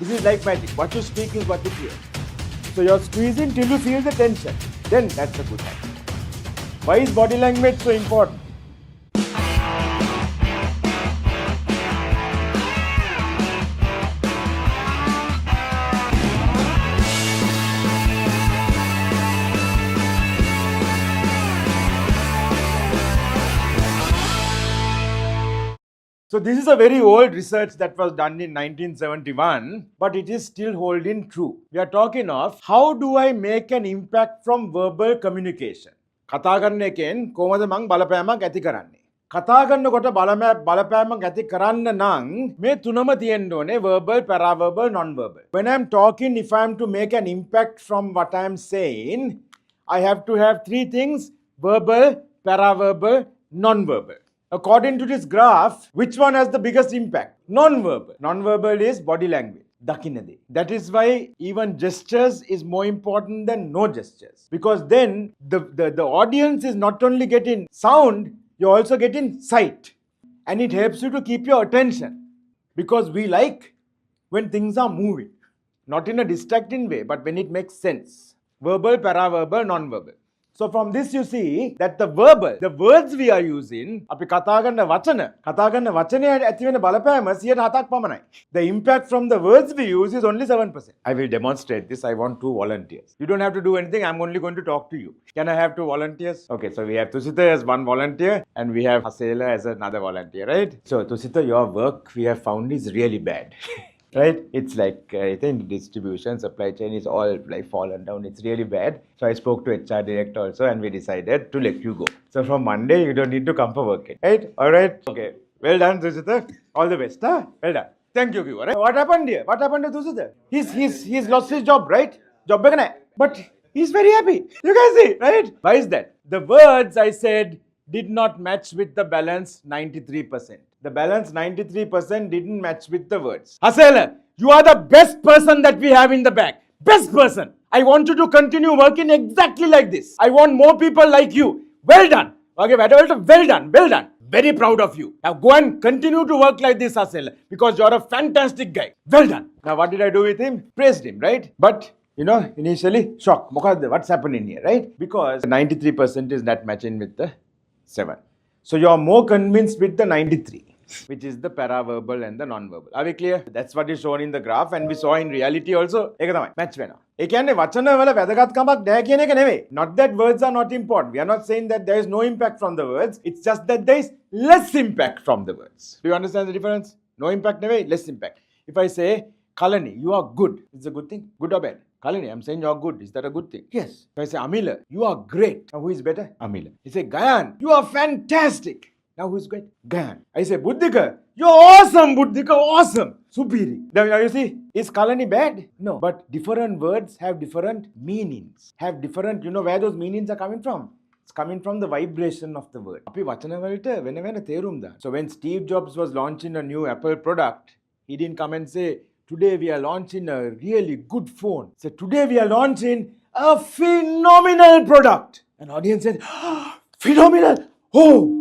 This is like magic. What you speak is what you hear. So you're squeezing till you feel the tension. Then that's a good time. Why is body language so important? So this is a very old research that was done in 1971, but it is still holding true. We are talking of how do I make an impact from verbal communication. කතා කරන එකෙන් කොහොමද මං බලපෑමක් ඇති කරන්නේ? කතා කරනකොට බලපෑමක් ඇති කරන්න නම් මේ තුනම තියෙන්න ඕනේ, verbal, paraverbal, non-verbal. When I am talking, if I am to make an impact from what I am saying, I have to have three things: verbal, paraverbal, non-verbal. According to this graph, which one has the biggest impact? Non-verbal. Non-verbal is body language. Dakinade. That is why even gestures is more important than no gestures. Because then the audience is not only getting sound, you're also getting sight. And it helps you to keep your attention. Because we like when things are moving. Not in a distracting way, but when it makes sense. Verbal, paraverbal, non-verbal. So from this you see that the words we are using, අපි කතා කරන වචනේ ඇති වෙන බලපෑම 107ක් පමණයි. The impact from the words we use is only 7%. I will demonstrate this. I want 2 volunteers. You don't have to do anything. I'm only going to talk to you. Can I have 2 volunteers? Okay, so we have Tusita as one volunteer and we have Hasela as another volunteer, right? So Tusita, your work we have found is really bad. Right? It's like, I think distribution, supply chain is all like fallen down. It's really bad. So I spoke to HR director also and we decided to let you go. So from Monday, you don't need to come for work. Right? Alright? Okay. Well done, Tusita. All the best. Huh? Well done. Thank you, Right? What happened here? What happened to Tusita? He's lost his job, right? Job bagana. But he's very happy. You can see, right? Why is that? The words I said did not match with the balance 93%. The balance 93% didn't match with the words. Hasela, you are the best person that we have in the back. Best person. I want you to continue working exactly like this. I want more people like you. Well done. Okay, well done. Very proud of you. Now go and continue to work like this, Hasela, because you're a fantastic guy. Well done. Now what did I do with him? Praised him, right? But initially, shock. What's happening here, right? Because 93% is not matching with the 7. So you're more convinced with the 93. Which is the paraverbal and the non-verbal. Are we clear? That's what is shown in the graph and we saw in reality also. ඒක තමයි match වෙනවා. ඒ කියන්නේ වචන වල වැදගත්කමක් නැහැ කියන එක නෙවෙයි. Not that words are not important. We are not saying that there is no impact from the words. It's just that there is less impact from the words. Do you understand the difference? No impact නෙවෙයි, less impact. If I say, Kalani, you are good. It's a good thing. Good or bad? Kalani, I'm saying you're good. Is that a good thing? Yes. If I say, Amila, you are great. Now who is better? Amila. You say, Gayan, you are fantastic. Now who's great? Gayan. I say, Buddhika, you're awesome, Buddhika, awesome. Superior. Now you see, is Kalani bad? No. But different words have different meanings. Have different, where those meanings are coming from? It's coming from the vibration of the word. අපි වචන වලට වෙන වෙන තේරුම් දාන. So when Steve Jobs was launching a new Apple product, he didn't come and say, today we are launching a really good phone. So today we are launching a phenomenal product. An audience said, phenomenal. Oh,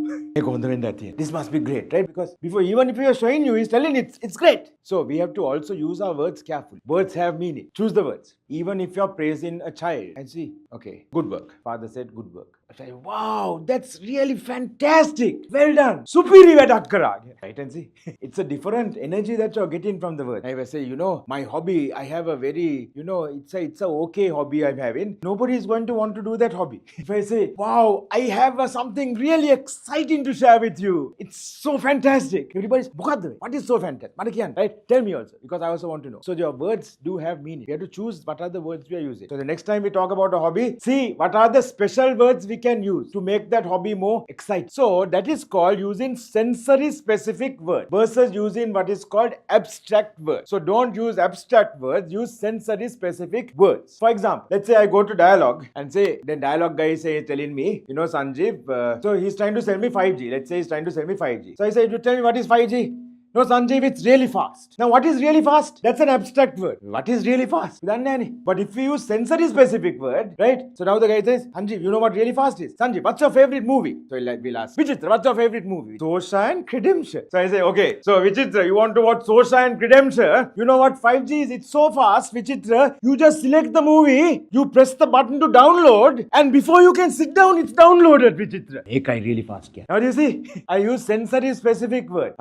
this must be great, right? Because before, even if he was showing you, he's telling it's great. So we have to also use our words carefully. Words have meaning. Choose the words. Even if you're praising a child and see, okay, good work. Father said, good work. I say, wow, that's really fantastic. Well done. Superior වැඩක් කරා. Right, and see, it's a different energy that you're getting from the word. If I say, my hobby, I have a very, it's a okay hobby I'm having. Nobody is going to want to do that hobby. If I say, wow, I have something really exciting to share with you. It's so fantastic. Everybody's, what is so fantastic? Right? Tell me also, because I also want to know. So your words do have meaning. We have to choose what are the words we are using. So the next time we talk about a hobby, see what are the special words we can use to make that hobby more exciting. So that is called using sensory specific words versus using what is called abstract words. So don't use abstract words, use sensory specific words. For example, let's say I go to dialogue and say, the dialogue guy is telling me, Sanjeev, so he's trying to sell me 5G. Let's say he's trying to sell me 5G. So I say, you tell me what is 5G? No, Sanjeev, it's really fast. Now, what is really fast? That's an abstract word. What is really fast? But if we use sensory specific word, right? So now the guy says, Sanjeev, you know what really fast is? Sanjeev, what's your favorite movie? So we'll ask, Vichitra, what's your favorite movie? Shawshank Redemption. So I say, okay, so Vichitra, you want to watch Shawshank Redemption? You know what 5G is? It's so fast, Vichitra. You just select the movie, you press the button to download, and before you can sit down, it's downloaded, Vichitra. Ekai really fast. Now do you see? I use sensory specific word.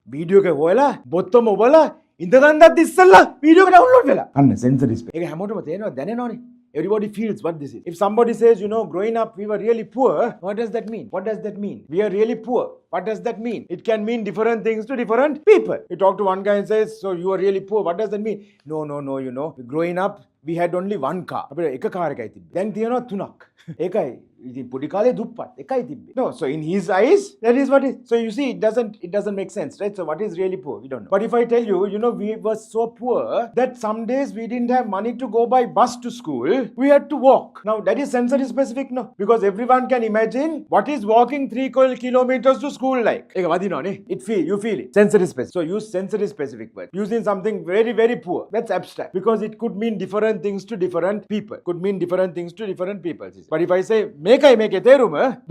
Video ke hola, bottom obala, indaganda dissalla, video ke download vela. Anna sensory space. Eka hamoto mateno danenoni. Everybody feels what this is. If somebody says, growing up we were really poor, what does that mean? What does that mean? We are really poor. What does that mean? It can mean different things to different people. You talk to one guy and says, so you are really poor. What does that mean? No, growing up we had only one car. Then තියනවා තුනක්. ඒකයි ඉතින් පොඩි කාලේ දුප්පත් එකයි තිබ්බේ. No, so in his eyes that is what is. So you see it doesn't make sense, right? So what is really poor? We don't know. But if I tell you, we were so poor that some days we didn't have money to go by bus to school. We had to walk. Now that is sensory specific, no? Because everyone can imagine what is walking 3 kilometers to school like. You feel it. Sensory specific. So use sensory specific word. Using something very, very poor. That's abstract. Because it could mean different things to different people. Could mean different things to different people. But if I say, this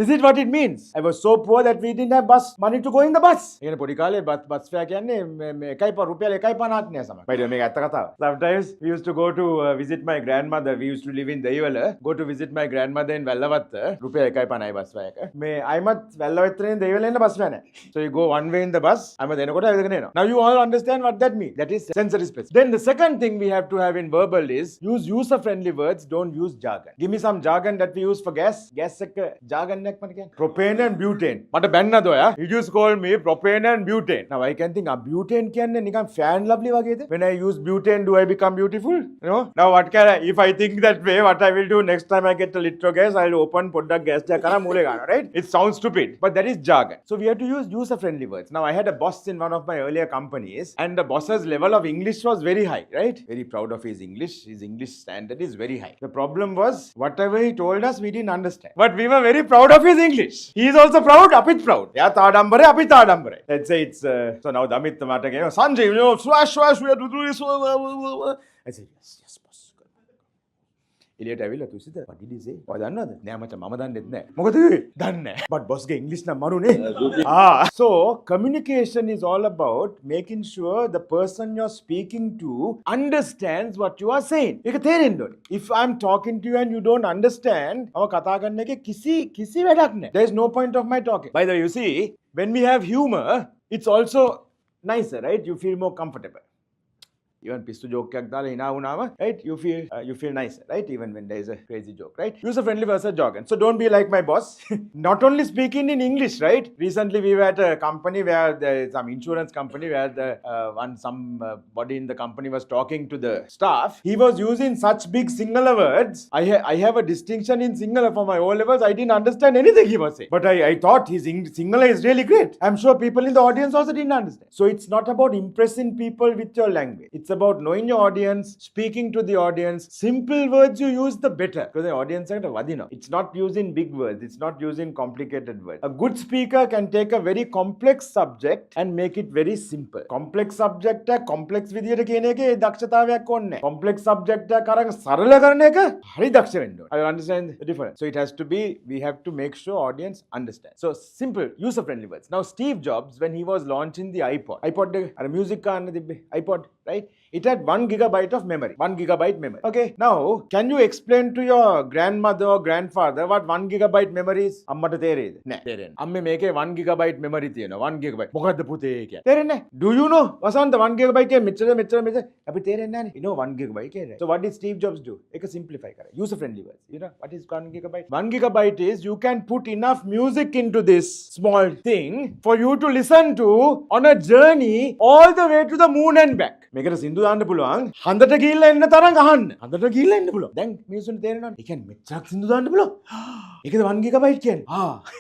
is what it means. I was so poor that we didn't have money to go in the bus. Sometimes we used to go to visit my grandmother. We used to live in Dehiwala. Go to visit my grandmother in Vellavatta. So you go one way in the bus. Now you all understand what that means. That is sensory specific. Then the second thing we have to have in verbal is use user-friendly words. Don't use jargon. Give me some jargon that we use for gas. Gas jargon propane and butane. But banna do ya. You just call me propane and butane. Now I can think butane can fan lovely wagete. When I use butane, do I become beautiful? Now what can I? If I think that way, what I will do next time I get a litro gas, I'll open product gas right? It sounds stupid, but that is jargon. So we have to use user-friendly words. Now I had a boss in one of my earlier companies, and the boss's level of English was very high, right? Very proud of his English. His English standard is very high. The problem was whatever he told us, we didn't understand. But we were very proud of his English. He is also proud. Apit proud. Let's say it's so now Damit Sanjeev, swash, we have to do this. I said yes, boss. එලියට ඇවිල්ලා තුසිත what did he say? ඔය දන්නවද? නෑ මචං මම දන්නෙත් නෑ. මොකද දන්නේ නෑ. But boss ගේ ඉංග්‍රීසි නම් මරුනේ. So communication is all about making sure the person you're speaking to understands what you are saying. ඒක තේරෙන්න ඕනේ. If I'm talking to you and you don't understand, මම කතා කරන එකේ කිසි වැඩක් නෑ. There is no point of my talking. By the way, you see, when we have humor, it's also nicer, right? You feel more comfortable. Even pistu joke right? You feel nicer, right? Even when there is a crazy joke, right? User-friendly versus jargon. So don't be like my boss. Not only speaking in English, right? Recently we were at a company where there is some insurance company where somebody in the company was talking to the staff. He was using such big singular words. I have a distinction in singular for my O levels. I didn't understand anything he was saying. But I thought his singular is really great. I'm sure people in the audience also didn't understand. So it's not about impressing people with your language. It's about knowing your audience, speaking to the audience. Simple words you use, the better. Because the audience it's not using big words. It's not using complicated words. A good speaker can take a very complex subject and make it very simple. Complex subject complex විදියට කියන එකේ දක්ෂතාවයක් ඕනේ නැහැ. Complex subject කරන් සරල කරන එක හරි දක්ෂ වෙන්න ඕනේ. I understand the difference. So it has to be, we have to make sure audience understand. So simple, user-friendly words. Now Steve Jobs, when he was launching the iPod music iPod, right? It had 1 gigabyte of memory. 1 gigabyte memory. Okay. Now, can you explain to your grandmother or grandfather what 1 gigabyte memory is? අම්මට තේරෙයිද? නෑ. තේරෙන්නේ. අම්මේ මේකේ 1 gigabyte memory තියෙනවා. 1 gigabyte. මොකද්ද පුතේ කියන්නේ? තේරෙන්නේ නැහැ. Do you know? Wasantha 1 gigabyte කියන්නේ මෙච්චර. අපි තේරෙන්නේ නැහනේ. You know 1 gigabyte කියන්නේ. So what did Steve Jobs do? ඒක simplify කරා. User friendly words. You know what is 1 gigabyte? 1 gigabyte is you can put enough music into this small thing for you to listen to on a journey all the way to the moon and back. මේකට සින්දු සුදු දාන්න පුළුවන්. හඳට ගිහිල්ලා එන්න තරම් අහන්න. හඳට ගිහිල්ලා එන්න පුළුවන්. දැන් මිනිස්සුන්ට තේරෙනවනේ. ඒ කියන්නේ මෙච්චරක් සින්දු දාන්න පුළුවන්. ඒකද 1 GB කියන්නේ.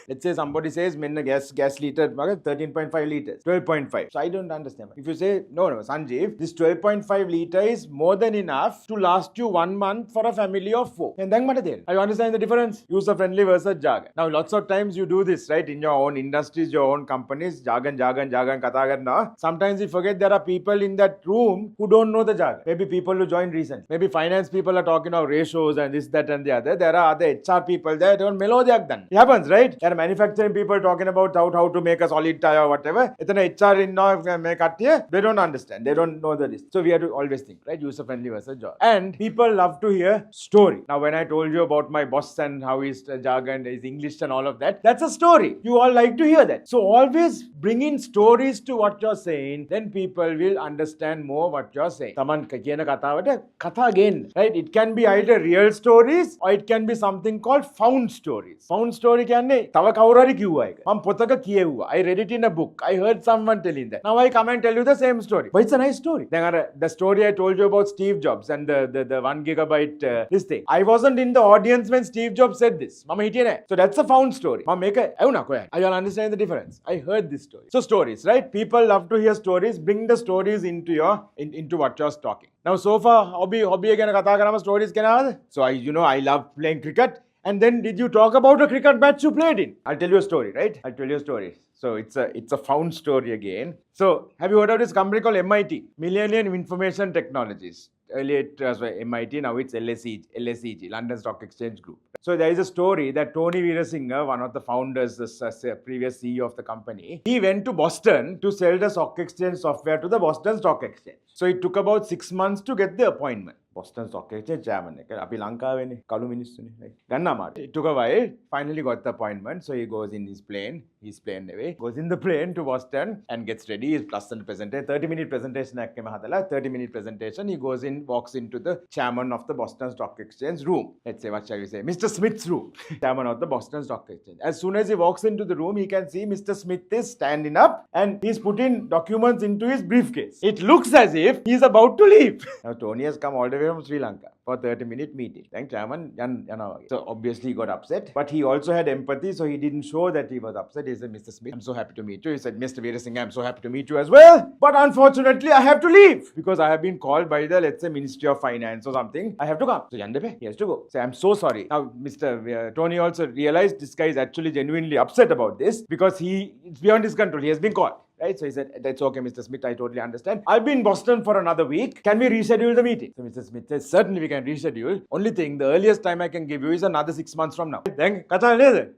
Let's say somebody says මෙන්න gas liter වගේ 13.5 liters, 12.5. So I don't understand. If you say no Sanjeev, this 12.5 liter is more than enough to last you 1 month for a family of 4. And then මට තේරෙනවා. Are you understand the difference? User friendly versus jargon. Now lots of times you do this, right? In your own industries, your own companies, jargon කතා කරනවා. Sometimes you forget there are people in that room who don't know the jargon. Maybe people who joined recently. Maybe finance people are talking of ratios and this, that and the other. There are other HR people there. They don't melodic done. It happens, right? There are manufacturing people talking about how to make a solid tire or whatever. Ethana HR in make here. They don't understand. They don't know the list. So we have to always think, right? User friendly versus jargon. And people love to hear story. Now when I told you about my boss and how his jargon, his English and all of that, that's a story. You all like to hear that. So always bring in stories to what you're saying. Then people will understand more what you're saying. Taman කියන කතාවට කතා again, right? It can be either real stories or it can be something called found stories. Found story කියන්නේ තව කවුරු හරි කිව්වා එක. මම පොතක කියෙව්වා. I read it in a book. I heard someone telling that. Now I come and tell you the same story. But it's a nice story. දැන් අර the story I told you about Steve Jobs and the 1 GB this thing. I wasn't in the audience when Steve Jobs said this. මම හිටියේ නෑ. So that's a found story. මම මේක ඇහුණා කොහෙන්. I don't understand the difference. I heard this story. So stories, right? People love to hear stories. Bring the stories into what you're talking. Now so far hobby ගැන කතා කරාම stories කෙනාද? So I love playing cricket. And then did you talk about a cricket match you played in? I'll tell you a story, right? I'll tell you a story. So it's a found story again. So have you heard of this company called MIT? Millennium Information Technologies. Earlier it was MIT, now it's LSEG, London Stock Exchange Group. So there is a story that Tony Veerasinghe, one of the founders, the previous CEO of the company, he went to Boston to sell the stock exchange software to the Boston Stock Exchange. So it took about 6 months to get the appointment. Boston Stock Exchange chairman එක අපි ලංකාවේනේ කළු මිනිස්සුනේ right ගන්නා මාට it took a while, finally got the appointment. So he goes in his plane away, goes in the plane to Boston and gets ready. His plus and presentation 30-minute presentation එකම හදලා 30-minute presentation. He goes in, walks into the chairman of the Boston Stock Exchange room. Let's say, what shall we say, Mr. Smith's room. Chairman of the Boston Stock Exchange. As soon as he walks into the room, he can see Mr. Smith is standing up and he's putting documents into his briefcase. It looks as if he's about to leave. Now Tony has come all the way from Sri Lanka for a 30-minute meeting. Thank chairman. So obviously he got upset, but he also had empathy, so he didn't show that he was upset. He said, Mr. Smith, I'm so happy to meet you. He said, Mr. Veerasinghe, I'm so happy to meet you as well. But unfortunately, I have to leave because I have been called by the, let's say, Ministry of Finance or something. I have to come. So Yandepe, he has to go. So I'm so sorry. Now, Mr. Tony also realized this guy is actually genuinely upset about this because it's beyond his control. He has been called. Right? So he said, that's okay, Mr. Smith, I totally understand. I'll be in Boston for another week. Can we reschedule the meeting? So Mr. Smith says, certainly we can reschedule. Only thing, the earliest time I can give you is another 6 months from now. Then,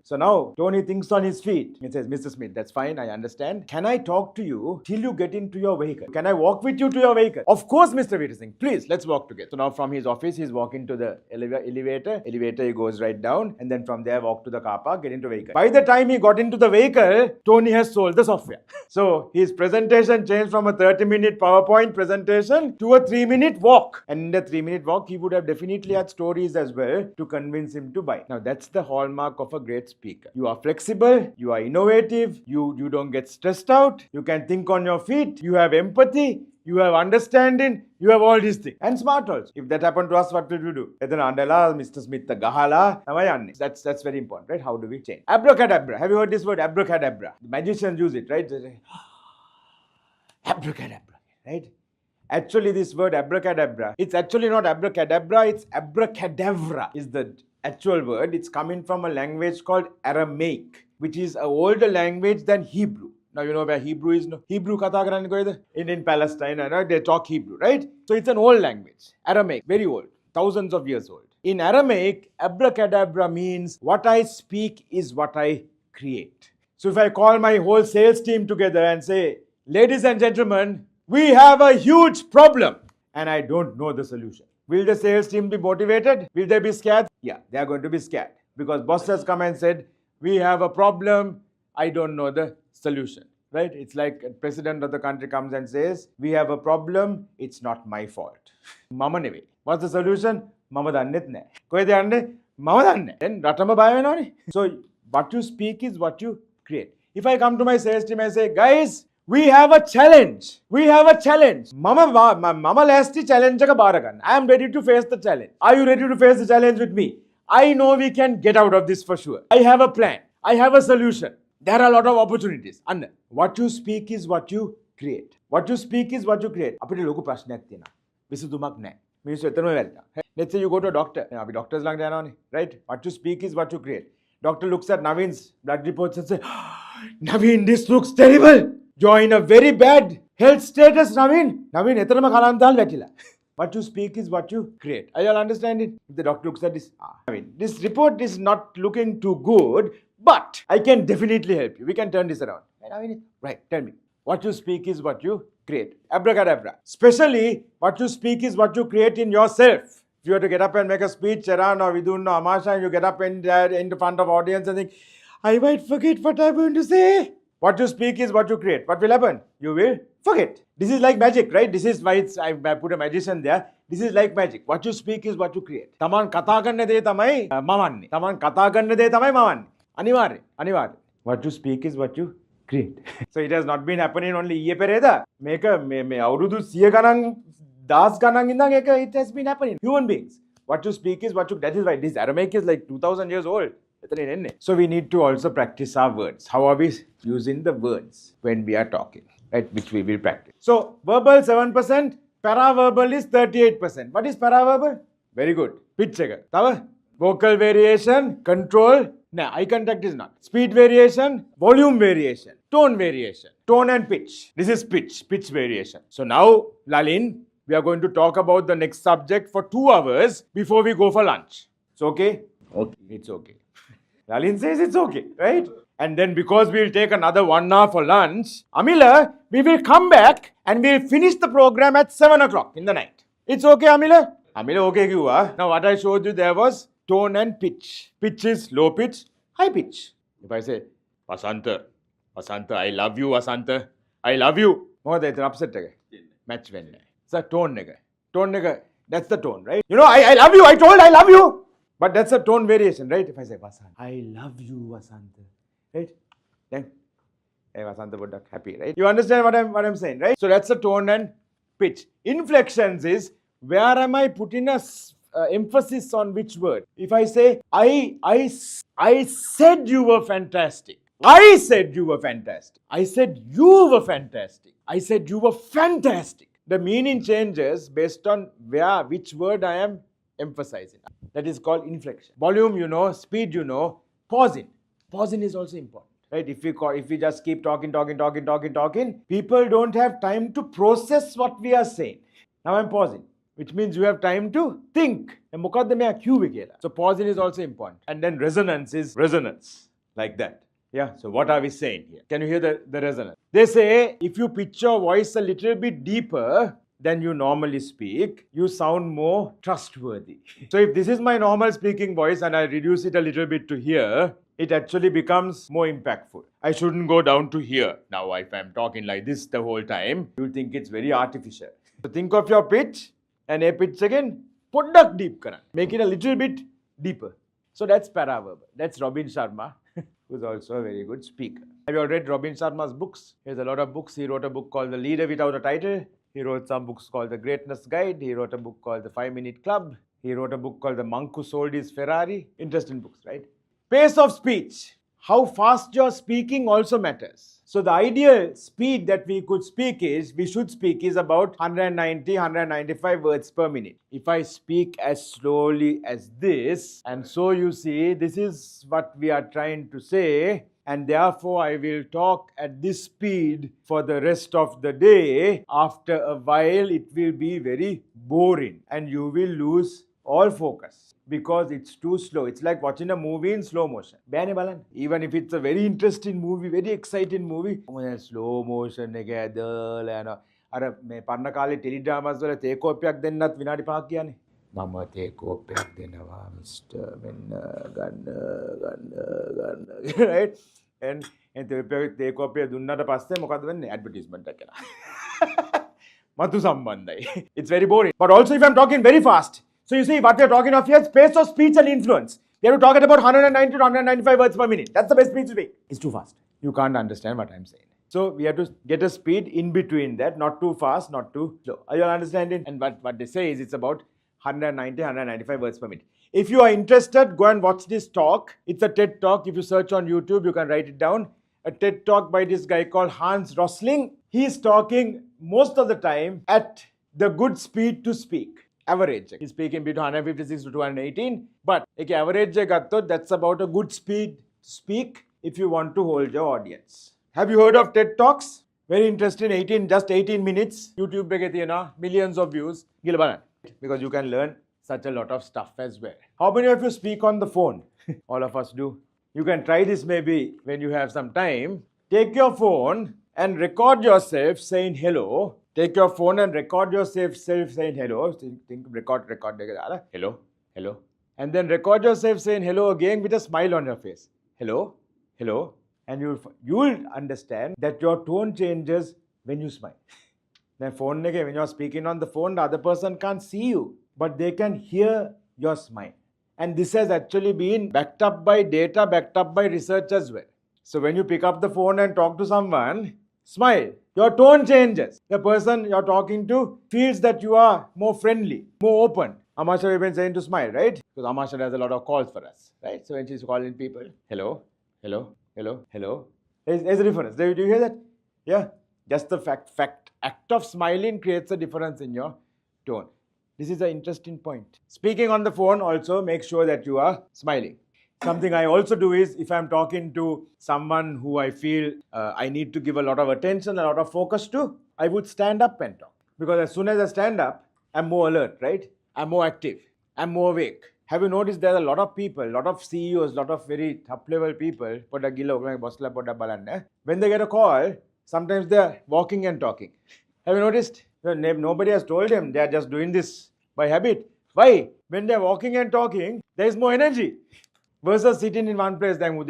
so now, Tony thinks on his feet. He says, Mr. Smith, that's fine, I understand. Can I talk to you till you get into your vehicle? Can I walk with you to your vehicle? Of course, Mr. Veerasinghe, please, let's walk together. So now from his office, he's walking to the elevator. Elevator, he goes right down. And then from there, walk to the car park, get into vehicle. By the time he got into the vehicle, Tony has sold the software. So his presentation changed from a 30-minute PowerPoint presentation to a 3-minute walk. And in the 3-minute walk, he would have definitely had stories as well to convince him to buy. Now, that's the hallmark of a great speaker. You are flexible, you are innovative, you don't get stressed out, you can think on your feet, you have empathy, you have understanding, you have all these things. And smart also. If that happened to us, what will we do? Mr. Smith, gahala. That's very important, right? How do we change? Abracadabra. Have you heard this word? Abracadabra. The magicians use it, right? Abracadabra, right? Actually, this word abracadabra, it's actually not abracadabra, it's abracadabra is the actual word. It's coming from a language called Aramaic, which is an older language than Hebrew. Now you know where Hebrew is. No? Hebrew kata karanne koyeda in Palestine, right? They talk Hebrew, right? So it's an old language. Aramaic, very old, thousands of years old. In Aramaic, abracadabra means what I speak is what I create. So if I call my whole sales team together and say, ladies and gentlemen, we have a huge problem and I don't know the solution. Will the sales team be motivated? Will they be scared? Yeah, they are going to be scared because boss has come and said, we have a problem, I don't know the solution. Right? It's like a president of the country comes and says, we have a problem, it's not my fault. Mama newe. What's the solution? Mama dannet naha. Koyed yanne? Mama danne. Then ratama baya wenawani. So what you speak is what you create. If I come to my sales team and say, guys, We have a challenge. We have a challenge. Mama lasti challenge ka baragan. I am ready to face the challenge. Are you ready to face the challenge with me? I know we can get out of this for sure. I have a plan. I have a solution. There are a lot of opportunities. And what you speak is what you create. What you speak is what you create. අපිට ලොකු ප්‍රශ්නයක් තියෙනවා. විසඳුමක් නැහැ. මිනිස්සු එතනම වැල්ලා. Let's say you go to a doctor. අපි doctors ළඟට යනවානේ, right? What you speak is what you create. Doctor looks at Naveen's blood reports and says, Naveen, this looks terrible. You're in a very bad health status, Naveen. Naveen, etanama kalantal vetila. What you speak is what you create. Are you all understanding? If the doctor looks at this, Naveen, this report is not looking too good, but I can definitely help you. We can turn this around. Naveen, right, tell me. What you speak is what you create. Abracadabra. Especially, what you speak is what you create in yourself. If you were to get up and make a speech, Charan or Vidun or Amasha, and you get up in the front of audience and think, I might forget what I'm going to say. What you speak is what you create. What will happen? You will forget. This is like magic, right? This is why I put a magician there. This is like magic. What you speak is what you create. Taman katha ganna de tamai mamanni. Taman katha ganna de tamai mamanni. Aniwari. What you speak is what you create. So it has not been happening only iye pereda. Make a avrudu siya ganang das ganang indang it has been happening. Human beings. What you speak is what you. That is why this Aramaic is like 2000 years old. So we need to also practice our words. How are we using the words when we are talking, right? Which we will practice. So verbal 7%, paraverbal is 38%. What is paraverbal? Very good. Pitch checker. Vocal variation, control. No, eye contact is not. Speed variation, volume variation, tone variation, tone and pitch. This is pitch variation. So now, Lalin, we are going to talk about the next subject for 2 hours before we go for lunch. It's okay? Okay. It's okay. Lalin says it's okay, right? And then because we'll take another 1 hour for lunch, Amila, we will come back and we'll finish the program at 7 o'clock in the night. It's okay, Amila? Amila, okay, kyun? Now what I showed you there was tone and pitch. Pitch is low pitch, high pitch. If I say, Vasanta, I love you, Vasanta, I love you. Oh, that's upset. Match when. It's a tone, nigga. Tone, nigga. That's the tone, right? You know, I love you. I told I love you. But that's a tone variation, right? If I say, Vasanta, I love you, Vasanta, right? Then, hey, Vasanta would look happy, right? You understand what I'm saying, right? So that's the tone and pitch. Inflections is, where am I putting a emphasis on which word? If I say, I said you were fantastic. I said you were fantastic. I said you were fantastic. I said you were fantastic. The meaning changes based on which word I am emphasizing. That is called inflection. Volume, you know, speed, you know, pausing. Pausing is also important, right? If we just keep talking, people don't have time to process what we are saying. Now I'm pausing, which means you have time to think. So pausing is also important. And then resonance is resonance, like that. Yeah, so what are we saying here? Can you hear the resonance? They say, if you pitch your voice a little bit deeper than you normally speak, you sound more trustworthy. So if this is my normal speaking voice and I reduce it a little bit to here, it actually becomes more impactful. I shouldn't go down to here. Now if I'm talking like this the whole time, you'll think it's very artificial. So think of your pitch and a pitch again, poddak deep karan. Make it a little bit deeper. So that's paraverbal. That's Robin Sharma, who's also a very good speaker. Have you all read Robin Sharma's books? He has a lot of books. He wrote a book called The Leader Without a Title. He wrote some books called The Greatness Guide. He wrote a book called The 5-Minute Club. He wrote a book called The Monk Who Sold His Ferrari. Interesting books, right? Pace of speech. How fast you're speaking also matters. So the ideal speed that we should speak is about 190, 195 words per minute. If I speak as slowly as this, and so you see, this is what we are trying to say, and therefore I will talk at this speed for the rest of the day. After a while, it will be very boring and you will lose all focus because it's too slow. It's like watching a movie in slow motion. Even if it's a very interesting movie, very exciting movie, slow motion එක ඇදලා යනවා. අර මේ පරණ කාලේ ටෙලිඩ්‍රාමාස් වල තේකෝපයක් දෙන්නත් විනාඩි 5ක් කියන්නේ. මම තේකෝපයක් දෙනවා මිස්ටර් මෙන්න ගන්න. Right? And තේකෝපය දුන්නාට පස්සේ මොකද වෙන්නේ? ඇඩ්වර්ටයිස්මන්ට් එකක් කරනවා. මතු සම්බන්ධයි. It's very boring. But also if I'm talking very fast. So you see, what we are talking of here is pace of speech and influence. We have to talk at about 190 to 195 words per minute. That's the best speech to speak. It's too fast. You can't understand what I'm saying. So we have to get a speed in between that, not too fast, not too slow. Are you all understanding? And what they say is it's about 190, 195 words per minute. If you are interested, go and watch this talk. It's a TED talk. If you search on YouTube, you can write it down. A TED talk by this guy called Hans Rosling. He is talking most of the time at the good speed to speak. Average. He's speaking between 156 to 218. But if average, that's about a good speed to speak if you want to hold your audience. Have you heard of TED Talks? Very interesting. Just 18 minutes. YouTube pe millions of views. Because you can learn such a lot of stuff as well. How many of you speak on the phone? All of us do. You can try this maybe when you have some time. Take your phone and record yourself saying hello. Take your phone and record yourself saying hello. Record. Hello, hello. And then record yourself saying hello again with a smile on your face. Hello, hello. And you'll understand that your tone changes when you smile. Then when you're speaking on the phone, the other person can't see you, but they can hear your smile. And this has actually been backed up by data, backed up by research as well. So when you pick up the phone and talk to someone, smile. Your tone changes. The person you're talking to feels that you are more friendly, more open. Amasha, we've been saying to smile, right? Because Amasha has a lot of calls for us, right? So when she's calling people, hello, hello, hello, hello. There's a difference. Do you hear that? Yeah. Just the act of smiling creates a difference in your tone. This is an interesting point. Speaking on the phone also, make sure that you are smiling. Something I also do is, if I'm talking to someone who I feel I need to give a lot of attention, a lot of focus to, I would stand up and talk. Because as soon as I stand up, I'm more alert, right? I'm more active. I'm more awake. Have you noticed there are a lot of people, a lot of CEOs, a lot of very top-level people, when they get a call, sometimes they're walking and talking. Have you noticed? Nobody has told them. They are just doing this by habit. Why? When they're walking and talking, there is more energy. Versus sitting in one place, what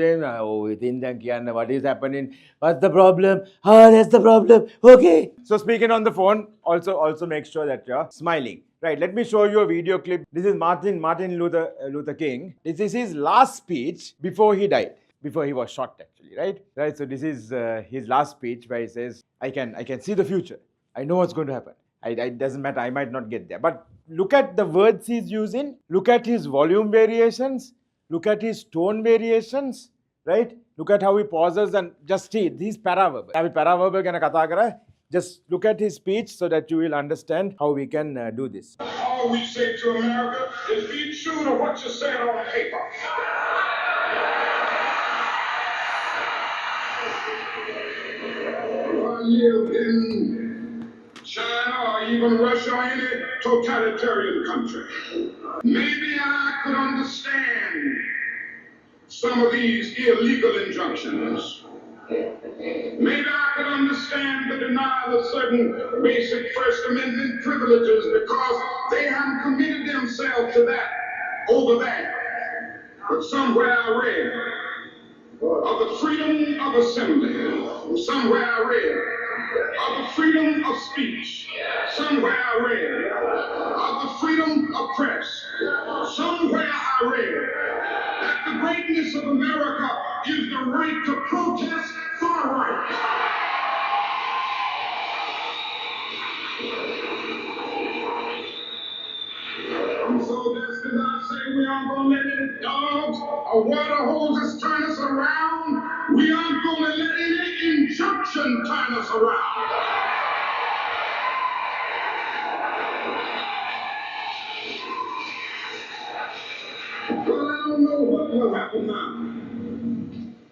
is happening? What's the problem? That's the problem. Okay. So speaking on the phone, also make sure that you're smiling. Right, let me show you a video clip. This is Martin Luther King. This is his last speech before he died. Before he was shot, actually, right? So this is his last speech where he says, I can see the future. I know what's going to happen. It doesn't matter, I might not get there. But look at the words he's using. Look at his volume variations. Look at his tone variations, right? Look at how he pauses and just see, these paraverbal. Just look at his speech so that you will understand how we can do this. All we say to America is be true to what you said on paper. I live in China or even Russia or any totalitarian country. Maybe I could understand some of these illegal injunctions. Maybe I could understand the denial of certain basic First Amendment privileges because they haven't committed themselves to that over there. But somewhere I read of the freedom of assembly. Somewhere I read of the freedom of speech. Somewhere I read of the freedom of press. Somewhere I read that the greatness of America is the right to protest far right. I'm so desperate I say we aren't going to let any dogs or water hoses turn us around. We aren't going to let any injunction turn us around. Well, I don't know what will happen now.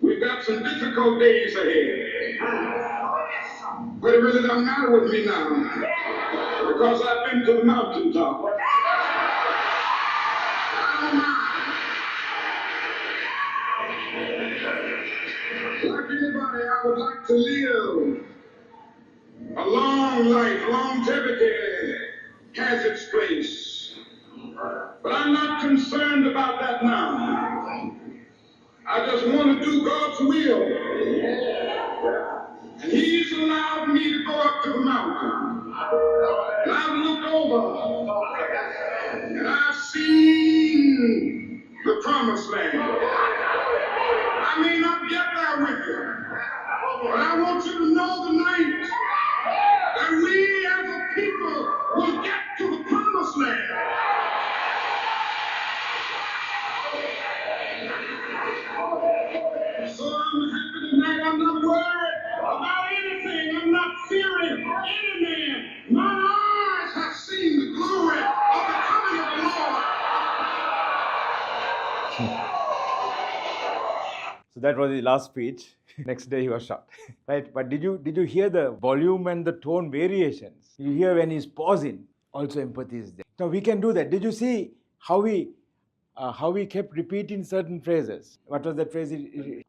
We've got some difficult days ahead. But it really doesn't matter with me now. Because I've been to the mountaintop. Like anybody, I would like to live a long life. Longevity has its place. But I'm not concerned about that now. I just want to do God's will. And He's allowed me to go up to the mountain. And I've looked over and I've seen the promised land. I may not get there with you, but I want you to know So that was his last speech. Next day he was shot. Right? But did you hear the volume and the tone variations? You hear when he's pausing, also empathy is there. Now we can do that. Did you see how we kept repeating certain phrases? What was that phrase?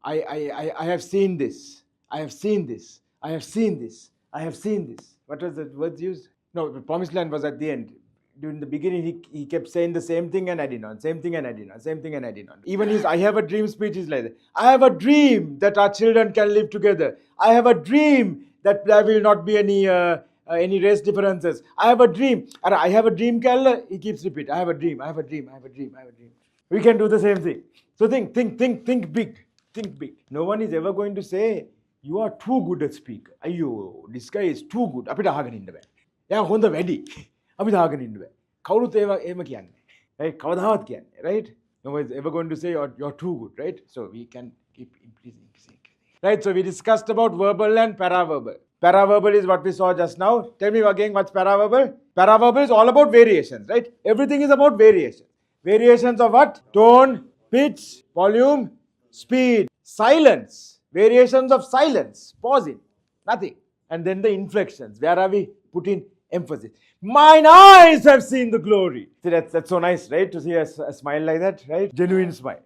I have seen this. I have seen this. I have seen this. I have seen this. What was the words used? No, the promised land was at the end. During the beginning, he kept saying the same thing and adding on, same thing and adding on, same thing and adding on. Even his I have a dream speech is like that. I have a dream that our children can live together. I have a dream that there will not be any race differences. I have a dream. And I have a dream, he keeps repeating. I have a dream, I have a dream, I have a dream, I have a dream. We can do the same thing. So think big. Think big. No one is ever going to say, you are too good at speaker. Ayyo, this guy is too good. අපිට අහගෙන ඉන්න බෑ. එයා හොඳ වැඩි. අපිට අහගෙන ඉන්න බෑ. කවුරුත් එහෙම කියන්නේ. Right? කවදාවත් කියන්නේ. Right? No one is ever going to say you're too good. Right? So we can keep increasing. Right? So we discussed about verbal and paraverbal. Paraverbal is what we saw just now. Tell me again what's paraverbal? Paraverbal is all about variations. Right? Everything is about variations. Variations of what? Tone, pitch, volume, speed, silence. Variations of silence, pausing, nothing. And then the inflections. Where are we putting emphasis? Mine eyes have seen the glory. See, that's so nice, right? To see a smile like that, right? Genuine smile.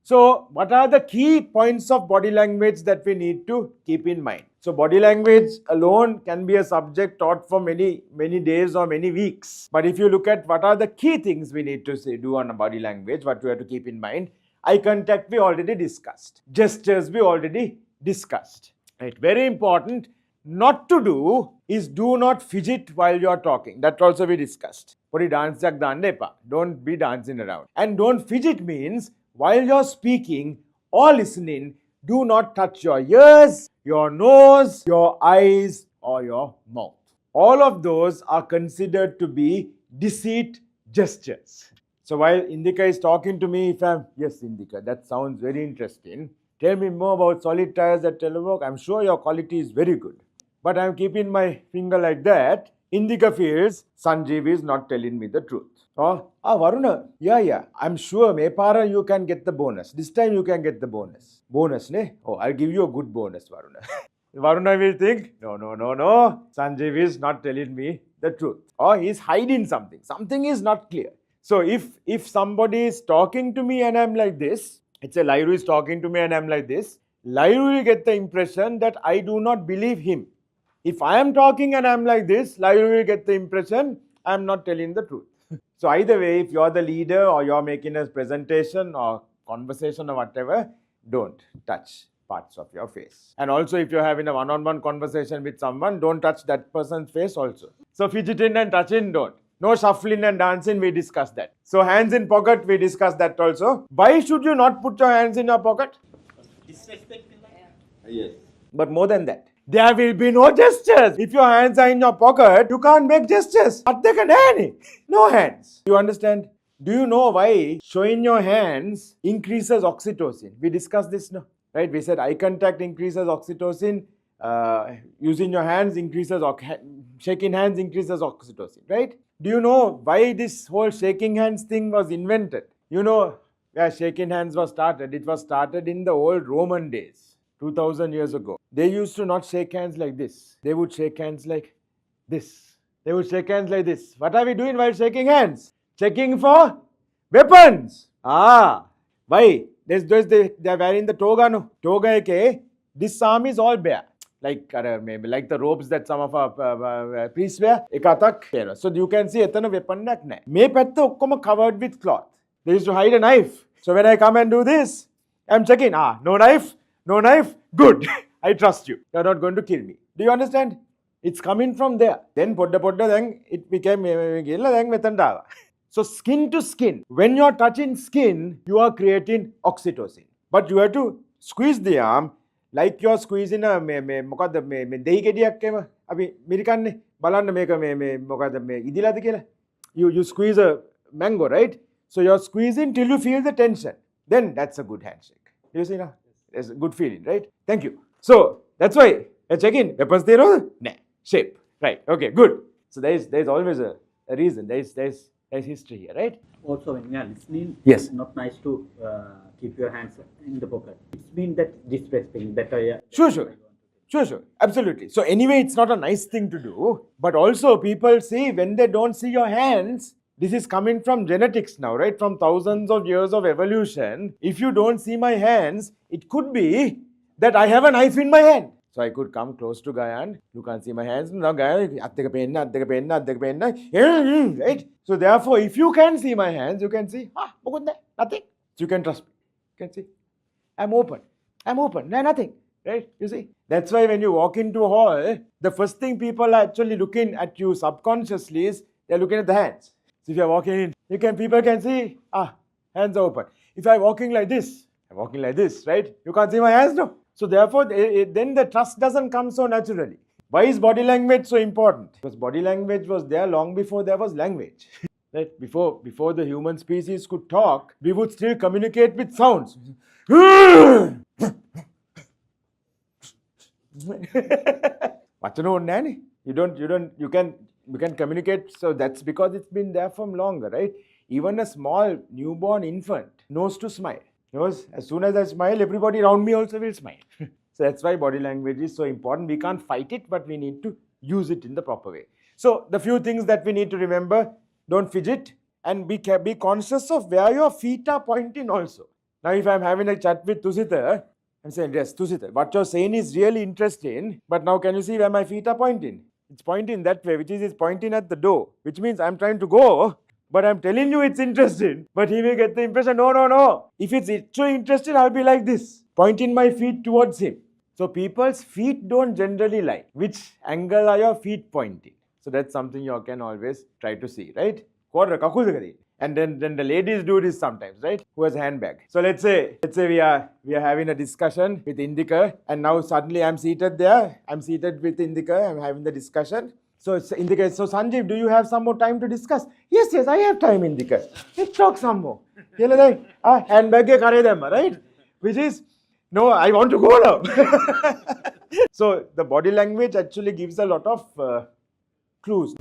So, what are the key points of body language that we need to keep in mind? So, body language alone can be a subject taught for many days or many weeks. But if you look at what are the key things we need to do on a body language, what we have to keep in mind, eye contact we already discussed. Gestures we already discussed. Right? Very important not to do is do not fidget while you are talking. That also we discussed. Don't be dancing around. And don't fidget means while you're speaking or listening, do not touch your ears, your nose, your eyes or your mouth. All of those are considered to be deceit gestures. So while Indika is talking to me, yes Indika, that sounds very interesting. Tell me more about solid tires at telework. I'm sure your quality is very good. But I'm keeping my finger like that. Indika feels Sanjeev is not telling me the truth. Oh, Varuna, yeah. I'm sure Mepara you can get the bonus. This time you can get the bonus. Bonus, ne? Oh, I'll give you a good bonus, Varuna. Varuna will think, no. Sanjeev is not telling me the truth. Or he's hiding something. Something is not clear. So if somebody is talking to me and I'm like this, it's a Lairu is talking to me and I'm like this, Lairu will get the impression that I do not believe him. If I am talking and I'm like this, Lairu will get the impression I'm not telling the truth. So either way, if you're the leader or you're making a presentation or conversation or whatever, don't touch parts of your face. And also if you're having a one-on-one conversation with someone, don't touch that person's face also. So fidgeting and touching, don't. No shuffling and dancing, we discussed that. So hands in pocket, we discussed that also. Why should you not put your hands in your pocket? Disrespecting. Yes. But more than that, there will be no gestures. If your hands are in your pocket, you can't make gestures. No hands. You understand? Do you know why showing your hands increases oxytocin? We discussed this now, right? We said eye contact increases oxytocin. Using your hands increases, shaking hands increases oxytocin, right? Do you know why this whole shaking hands thing was invented? You know where shaking hands was started? It was started in the old Roman days, 2000 years ago. They used to not shake hands like this. They would shake hands like this. They would shake hands like this. What are we doing while shaking hands? Checking for weapons. Why? They are wearing the toga, no? Toga ke, this arm is all bare. Maybe like the robes that some of our priests wear. So you can see etana weapon nak nahi. Me patta okkoma covered with cloth. They used to hide a knife. So when I come and do this, I'm checking. No knife, good. I trust you. You're not going to kill me. Do you understand? It's coming from there. Then then it became so skin to skin. When you're touching skin, you are creating oxytocin. But you have to squeeze the arm like you're squeezing a you squeeze a mango, right? So you're squeezing till you feel the tension. Then that's a good handshake. You see now? There's a good feeling, right? Thank you. So that's why check in. Weapons there, shape. Right. Okay, good. So there's always a reason. There's There's history here, right? Also, when we are listening, Yes. it's not nice to keep your hands in the pocket. It's mean that disrespecting that I. Sure. Absolutely. So anyway, it's not a nice thing to do. But also people see when they don't see your hands, this is coming from genetics now, right? From thousands of years of evolution. If you don't see my hands, it could be that I have a knife in my hand. So I could come close to Gayan. You can't see my hands. Now Gayan, right? So therefore, if you can see my hands, you can see, nothing. So you can trust me. You can see. I'm open. No, nothing. Right? You see? That's why when you walk into a hall, the first thing people are actually looking at you subconsciously is they're looking at the hands. So if you're walking in, people can see, hands are open. If I'm walking like this, right? You can't see my hands, no. So therefore, then the trust doesn't come so naturally. Why is body language so important? Because body language was there long before there was language. Right? Before the human species could talk, we would still communicate with sounds. You can communicate. So that's because it's been there from longer, right? Even a small newborn infant knows to smile. Knows as soon as I smile, everybody around me also will smile. So that's why body language is so important. We can't fight it, but we need to use it in the proper way. So the few things that we need to remember: don't fidget, and be conscious of where your feet are pointing also. Now, if I'm having a chat with Tusita, I'm saying, yes, Tusita, what you're saying is really interesting, but now can you see where my feet are pointing? It's pointing that way, which is it's pointing at the door, which means I'm trying to go, but I'm telling you it's interesting. But he will get the impression, no. If it's so interesting, I'll be like this, pointing my feet towards him. So people's feet don't generally lie. Which angle are your feet pointing? So that's something you can always try to see, right? And then the ladies do this sometimes, right? Who has a handbag. So let's say we are having a discussion with Indika, and now suddenly I'm seated there. I'm seated with Indika. I'm having the discussion. So Indika, so Sanjeev, do you have some more time to discuss? Yes, I have time, Indika. Let's talk some more. Handbag ke kare dem, right? Which is, no, I want to go now. So the body language actually gives a lot of clues.